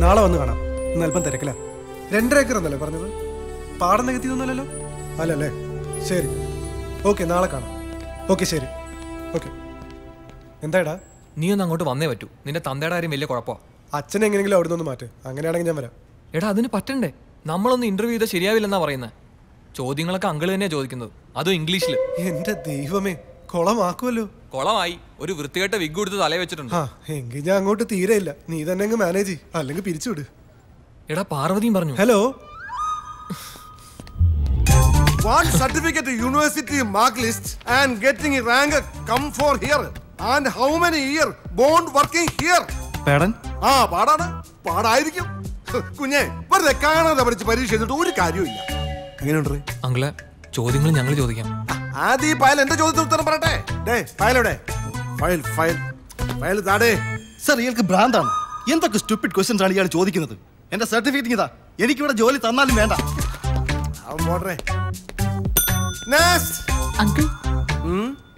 നാളെ വന്ന് കാണാം. ഇന്ന് അല്പം തിരക്കില്ല. 2.5 ഏക്കർ എന്നല്ലേ പറഞ്ഞത്? പാടം നികത്തിയൊന്നുമല്ലല്ലോ? അല്ലല്ലേ? ശരി, ഓക്കെ, നാളെ കാണാം. ഓക്കെ, ശരി, ഓക്കെ. എന്താടാ? നീ ഒന്ന് അങ്ങോട്ട് വന്നേ പറ്റൂ. നിന്റെ തന്തയുടെ കാര്യം വലിയ കുഴപ്പമാണ്. അച്ഛനെ എങ്ങനെയെങ്കിലും അവിടെ നിന്ന് മാറ്റ്. അങ്ങനെയാണെങ്കിൽ ഞാൻ വരാം. എടാ, അതിന് പറ്റണ്ടേ? നമ്മളൊന്ന് ഇന്റർവ്യൂ ചെയ്താൽ ശരിയാവില്ലെന്നാ പറയുന്നത്. ചോദ്യങ്ങളൊക്കെ അങ്കിള് തന്നെയാ ചോദിക്കുന്നത്, അതും ഇംഗ്ലീഷിൽ. എന്റെ ദൈവമേ, കൊളമാക്കുമല്ലോ. കൊളമായി. ഒരു വൃത്തികെട്ട വിഗ് കൊടുത്ത് തലയെ വെച്ചിട്ടുണ്ട്. എങ്കിൽ ഞാൻ അങ്ങോട്ട് തീരെ ഇല്ല. നീ തന്നെ അങ്ങ് മാനേജ് ചെയ്യ്, അല്ലെങ്കിൽ പിരിച്ചുവിട്. എടാ, പാർവതിയും പറഞ്ഞു. Hello. One certificate university mark list and getting a rank come for here. And how many year bond working here? പേടൻ? പാടാണ്. പാടായിരിക്കും. കുഞ്ഞെ, വെറുതെ കാണാതെ പഠിച്ച് പരീക്ഷ എഴുതിട്ട് ഒരു കാര്യമില്ല. എങ്ങനെയുണ്ട് അങ്കിളെ? ചോദ്യങ്ങൾ ഞങ്ങൾ ചോദിക്കാം. ആദ്യം ഈ ഫയൽ എന്റെ ചോദ്യത്തിന് ഉത്തരം പറയട്ടെ. ഫയൽ എവിടെ? ഫയൽ ഫയൽ ഫയൽ താടേ. സർ, ഇയാൾക്ക് ഭ്രാന്താണ്. എന്തൊക്കെ സ്റ്റുപ്പിഡ് ക്വസ്റ്റ്യൻസ് ആണ് ഇയാൾ ചോദിക്കുന്നത്? എന്റെ സർട്ടിഫിക്കറ്റ് ഇതാ. എനിക്കിവിടെ ജോലി തന്നാലും വേണ്ട. അങ്കിൾ,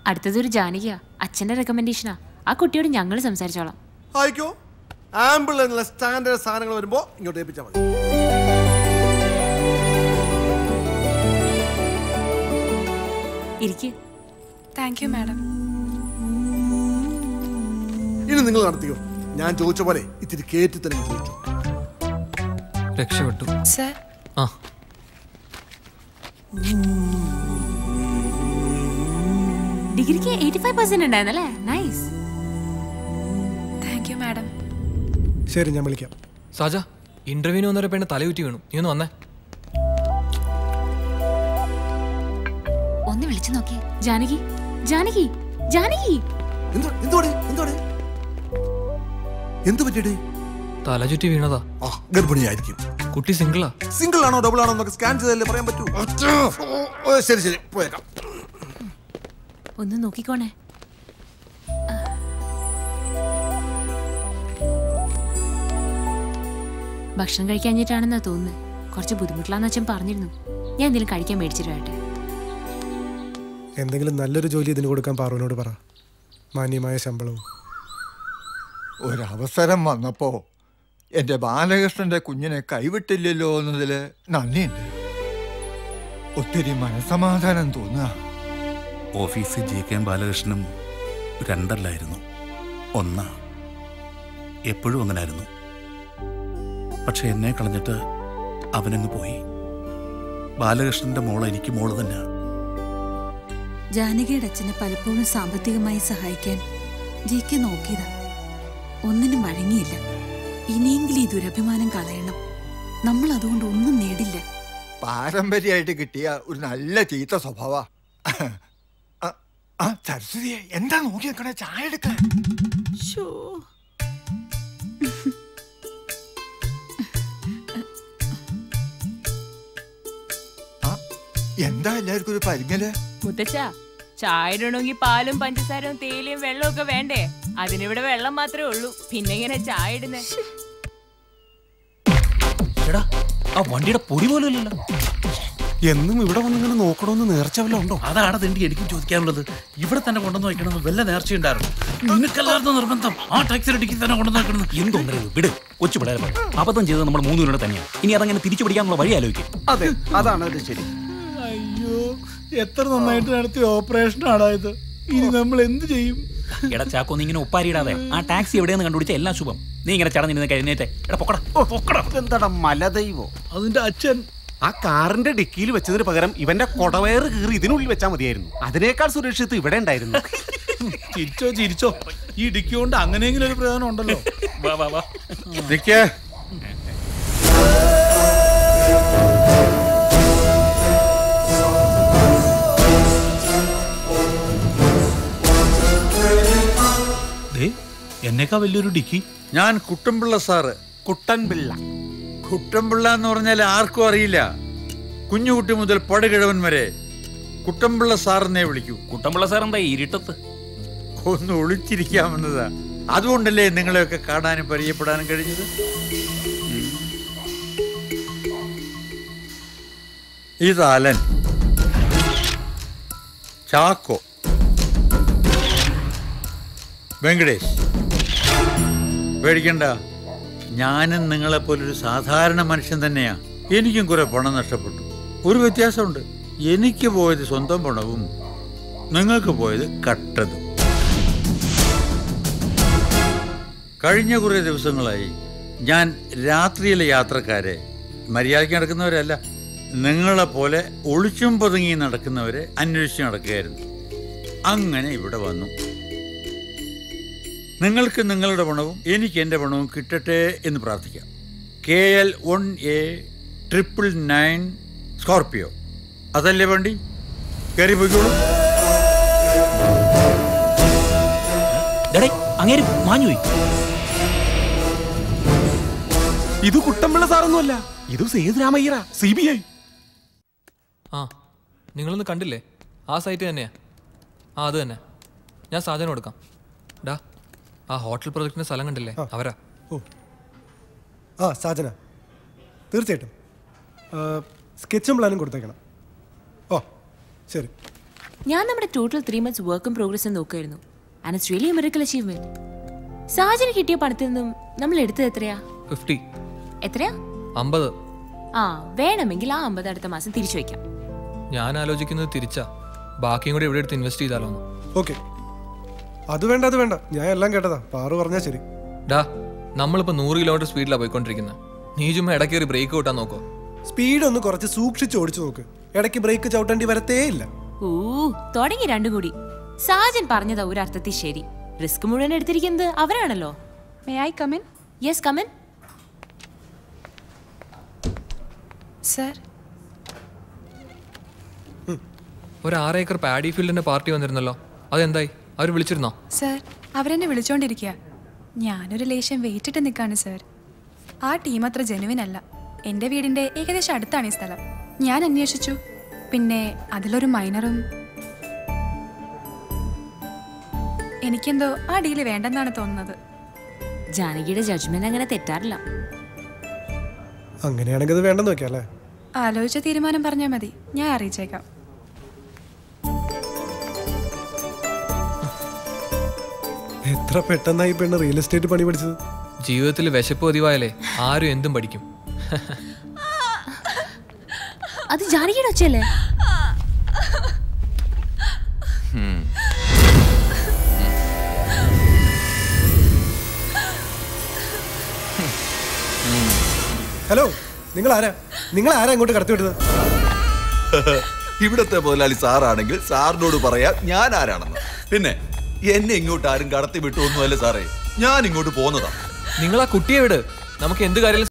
അടുത്തതൊരു ജാനകിയാ. അച്ഛന്റെ റെക്കമെൻഡേഷനാ. ആ കുട്ടിയോട് ഞങ്ങൾ സംസാരിച്ചോളാം. ആയിക്കോ. ആമ്പിൾ എന്നുള്ള സ്റ്റാൻഡേർഡ് സാധനങ്ങൾ വരുമ്പോ ഇങ്ങോട്ട് ഏൽപ്പിച്ചാൽ മതി. Thank you madam. ഇനി നിങ്ങൾ നടത്തിയോ? ഞാൻ ചോദിച്ച പോലെ ഇത്തിരി കേറ്റി തന്നെ ചോദിച്ചു. രക്ഷപ്പെട്ടു സർ. ഡിഗ്രിക്ക് 85% ഉണ്ടായിരുന്നല്ലേ? നൈസ്. Thank you madam. ശരി, ഞാൻ വിളിക്കാം. സാജ, ഇന്റർവ്യൂവിന് വന്നൊരു പെണ്ണ് തലയുറ്റി വീണു. നീ ഒന്ന് വന്നേ. ഒന്ന് വിളിച്ചു നോക്കി. ജാനകി, ജാനകി, ജാനകി. എന്ത് പറ്റിയടേ? തല ചുറ്റി വീണതാ. ഗർഭിണിയായിരിക്കും. കുട്ടി സിംഗിളാ? സിംഗിൾ ആണോ ഡബിൾ ആണോ എന്നൊക്കെ സ്കാൻ ചെയ്തല്ലേ പറയാൻ പറ്റൂ. ശരി ശരി, പോയേക്കാം. ഒന്ന് നോക്കിക്കോണേ. ഭക്ഷണം കഴിക്കാഞ്ഞിട്ടാണെന്നാ തോന്നുന്നത്. കുറച്ച് ബുദ്ധിമുട്ടില്ലാന്ന് അച്ഛൻ പറഞ്ഞിരുന്നു. ഞാൻ എന്തെങ്കിലും കഴിക്കാൻ മേടിച്ചിട്ട് വരട്ടെ. എന്തെങ്കിലും നല്ലൊരു ജോലി ഇതിന് കൊടുക്കാൻ പാറുവിനോട് പറ. മാന്യമായ ശമ്പളവും. ഒരവസരം വന്നപ്പോ എൻ്റെ ബാലകൃഷ്ണന്റെ കുഞ്ഞിനെ കൈവിട്ടില്ലല്ലോ എന്നതിൽ നന്ദിയുണ്ട്. ഒത്തിരി മനസമാധാനം തോന്നുക. ഓഫീസിൽ JK ബാലകൃഷ്ണനും രണ്ടല്ലായിരുന്നു, ഒന്നാ. എപ്പോഴും അങ്ങനായിരുന്നു. പക്ഷെ എന്നെ കളഞ്ഞിട്ട് അവനങ്ങ് പോയി. ബാലകൃഷ്ണന്റെ മോള് എനിക്ക് മോള് തന്നെ. ജാനകിയുടെ അച്ഛനെ പലപ്പോഴും സാമ്പത്തികമായി സഹായിക്കാൻ JK നോക്കിയതാ. ഒന്നിനും വഴങ്ങിയില്ല. ഇനിയെങ്കിലും ഈ ദുരഭിമാനം കളയണം. നമ്മൾ അതുകൊണ്ട് ഒന്നും നേടില്ല. പാരമ്പര്യമായിട്ട് കിട്ടിയ ഒരു നല്ല ചീത്ത സ്വഭാവ. സരസ്വതിയെ എന്താ നോക്കി നിൽക്കണേ? ചായ എടുക്കാൻ. എന്താ എല്ലാവർക്കും ഒരു പരിങ്ങല്? മുത്തച്ഛ, ചായ ഇടണമെങ്കിൽ പാലും പഞ്ചസാരവും തേയിലയും വെള്ളവും ഒക്കെ വേണ്ടേ? അതിനിവിടെ വെള്ളം മാത്രമേ ഉള്ളൂ. പിന്നെ ഇങ്ങനെ ചായ ഇടുന്നേ? ആ വണ്ടിയുടെ പൊടി പോലും ഇല്ലല്ലോ. എന്നും ഇവിടെ വന്നിങ്ങനെ നോക്കണമെന്ന് നേർച്ച വല്ല ഉണ്ടോ? അതാണ് തെണ്ടി എനിക്കും ചോദിക്കാനുള്ളത്. ഇവിടെ തന്നെ കൊണ്ടുവന്ന് വയ്ക്കണമെന്ന് വല്ല നേർച്ചയുണ്ടായിരുന്നു? നിനക്കല്ലായിരുന്നു നിർബന്ധം ആ ടാക്സിയുടെ ടിക്കറ്റ് തന്നെ കൊണ്ടുവന്ന് വെക്കണം. എന്തൊന്നേ വിട്, കൊച്ചു പിള്ളേരെ അബദ്ധം ചെയ്തത് നമ്മൾ 3 പേരുടെ തന്നെയാണ്. ഇനി അതങ്ങനെ തിരിച്ചു പിടിക്കാനുള്ള വഴി ആലോചിക്കും. അതെ, അതാണ് ശരി. അയ്യോ, എത്ര നന്നായിട്ട് നടത്തിയ ഓപ്പറേഷൻ ആണായത്. ഇനി നമ്മൾ എന്ത് ചെയ്യും? എടാ ചാക്കോ, നീ ഇങ്ങനെ ഒപ്പാരിടാതെ ആ ടാക്സി എവിടെയെന്ന് കണ്ടുപിടിച്ച എല്ലാം ശുഭം. നീ ഇങ്ങനെ ചടഞ്ഞിരുന്ന് കഴിഞ്ഞേറ്റെ. എടാ പൊക്കടാ. എന്താടാ മലദൈവോ? അതിന്റെ അച്ഛൻ ആ കാറിന്റെ ഡിക്കിയിൽ വെച്ചതിന് പകരം ഇവന്റെ കൊടവയറ് കീറി ഇതിനുള്ളിൽ വെച്ചാൽ മതിയായിരുന്നു. അതിനേക്കാൾ സുരക്ഷിത് ഇവിടെ ഉണ്ടായിരുന്നു. ചിരിച്ചോ. ഈ ഡിക്കി കൊണ്ട് അങ്ങനെയെങ്കിലും ഒരു പ്രയോജനം ഉണ്ടല്ലോ. എന്നേക്കാ വലിയൊരു ഡിക്കി. ഞാൻ കുട്ടൻപിള്ള സാറ്. കുട്ടൻപിള്ള എന്ന് പറഞ്ഞാൽ ആർക്കും അറിയില്ല. കുഞ്ഞുകുട്ടി മുതൽ പടുകിഴവൻ വരെ കുട്ടൻപിള്ള സാറിനെ വിളിക്കൂ. കുട്ടൻപിള്ള സാർ എന്താ ഇരുട്ടത്ത്? ഒന്ന് ഒളിച്ചിരിക്കാമെന്നതാ. അതുകൊണ്ടല്ലേ നിങ്ങളെയൊക്കെ കാണാനും പരിചയപ്പെടാനും കഴിഞ്ഞത്. ഇത് അലൻ, ചാക്കോ, വെങ്കടേഷ്. പേടിക്കണ്ട, ഞാനും നിങ്ങളെപ്പോലൊരു സാധാരണ മനുഷ്യൻ തന്നെയാ. എനിക്കും കുറെ പണം നഷ്ടപ്പെട്ടു. ഒരു വ്യത്യാസമുണ്ട്, എനിക്ക് പോയത് സ്വന്തം പണവും നിങ്ങൾക്ക് പോയത് കട്ടതും. കഴിഞ്ഞ കുറേ ദിവസങ്ങളായി ഞാൻ രാത്രിയിലെ യാത്രക്കാരെ, മര്യാദയ്ക്ക് നടക്കുന്നവരല്ല, നിങ്ങളെപ്പോലെ ഒളിച്ചും പതുങ്ങി നടക്കുന്നവരെ അന്വേഷിച്ച് നടക്കുകയായിരുന്നു. അങ്ങനെ ഇവിടെ വന്നു. നിങ്ങൾക്ക് നിങ്ങളുടെ പണവും എനിക്ക് എൻ്റെ പണവും കിട്ടട്ടെ എന്ന് പ്രാർത്ഥിക്കാം. KL 1A999 സ്കോർപിയോ, അതല്ലേ വണ്ടി? കയറി പോയിക്കോളൂ. അങ്ങനെ മാഞ്ഞുപോയി. ഇത് കുട്ടമ്പിള്ള സാറൊന്നുമല്ല, ഇത് സേതുരാമയ്യർ, CBI. ആ, നിങ്ങളൊന്ന് കണ്ടില്ലേ? ആ സൈറ്റ് തന്നെയാ. ആ, അത് തന്നെ. ഞാൻ സാധനം കൊടുക്കാം. ഡാ, ആ ഹോട്ടൽ പ്രൊജക്ടിന്റെ സ്ഥലം കണ്ടില്ലേ? അവരാ. ഓ ആ, സാജന, തീർച്ചയായിട്ടും സ്കെച്ചും പ്ലാനും കൊടുത്തേക്കണം. ഓ ശരി. ഞാൻ നമ്മുടെ ടോട്ടൽ 3 months വർക്കും പ്രോഗ്രസ്സും നോക്കുമായിരുന്നു. And it's really a miracle achievement. സാജന് കിട്ടിയ പണത്തിൽ നിന്നും നമ്മൾ എടുത്തത് എത്രയാ? 50. എത്രയാ? 50. ആ, വേണമെങ്കിൽ ആ 50 അടുത്ത മാസം തിരിച്ചു വയ്ക്കാം. ഞാൻ ആലോചിക്കുന്നത് തിരിച്ചാ, ബാക്കിയും കൂടെ ഇവിടെ എടുത്ത് ഇൻവെസ്റ്റ് ചെയ്താലോ? ഓക്കെ, അത് വേണ്ട, അത് വേണ്ട, ഞാൻ എല്ലാം കേട്ടതാ. പാറു പറഞ്ഞാ ശരി. ഡാ, നമ്മളിപ്പോ 100 കിലോമീറ്റർ സ്പീഡിലാണ് പോയിക്കൊണ്ടിരിക്കുന്നത്. നീ ചുമ്മാ ഇടയ്ക്ക് ഒരു ബ്രേക്ക് കൂട്ടാൻ നോക്കോ? സ്പീഡ് ഒന്ന് കുറച്ച് സൂക്ഷിച്ച് ഓടിച്ചു നോക്ക്. ഇടയ്ക്ക് ബ്രേക്ക് ചവിട്ടേണ്ടി വരത്തേ ഇല്ല. തുടങ്ങി രണ്ടും കൂടി. സാജൻ പറഞ്ഞതാ ഒരു അർത്ഥത്തിൽ ശരി. റിസ്ക് മുഴുവൻ എടുത്തിരിക്കുന്നത് അവരാണല്ലോ. May I come in? Yes, come in. Sir, ഒരു 6 ഏക്കർ പാഡി ഫീൽഡിന്റെ പാർട്ടി വന്നിരുന്നല്ലോ, അതെന്തായി? അവർ വിളിച്ചിരുന്നോ? സർ, അവരെന്നെ വിളിച്ചോണ്ടിരിക്കുക. ഞാനൊരു ലേശം വെയിറ്റിട്ട് നിൽക്കാണ് സർ. ആ ടീം അത്ര ജെനുവിൻ അല്ല. എൻ്റെ വീടിൻ്റെ ഏകദേശം അടുത്താണ് ഈ സ്ഥലം. ഞാൻ അന്വേഷിച്ചു, പിന്നെ അതിലൊരു മൈനറും. എനിക്കെന്തോ ആ ഡീല് വേണ്ടെന്നാണ് തോന്നുന്നത്. ജാനകിയുടെ ജഡ്ജ്മെന്റ് അങ്ങനെ തെറ്റാറില്ല. അങ്ങനെയാണെങ്കിൽ അത് വേണ്ടെന്ന് വെക്കാം അല്ലേ? ആലോചിച്ച തീരുമാനം പറഞ്ഞാൽ മതി, ഞാൻ അറിയിച്ചേക്കാം. എത്ര പെട്ടെന്നായി പെണ്ണ് റിയൽ എസ്റ്റേറ്റ് പണി പഠിച്ചത്. ജീവിതത്തിൽ വിശപ്പ് പതിവായാലേ ആരും എന്തും പഠിക്കും. അത് ജാനകിയുടെ ഒച്ചയല്ലേ? ഹലോ, നിങ്ങൾ ആരാ ഇങ്ങോട്ട് കടത്തിവിട്ടത്? ഇവിടത്തെ മുതലാളി സാറാണെങ്കിൽ സാറിനോട് പറയാം ഞാൻ ആരാണെന്ന്. പിന്നെ എന്നെ ഇങ്ങോട്ട് ആരും കടത്തി വിട്ടു ഒന്നുമല്ല സാറേ, ഞാൻ ഇങ്ങോട്ട് പോന്നതാ. നിങ്ങൾ ആ കുട്ടിയെ വിട്, നമുക്ക് എന്ത് കാര്യം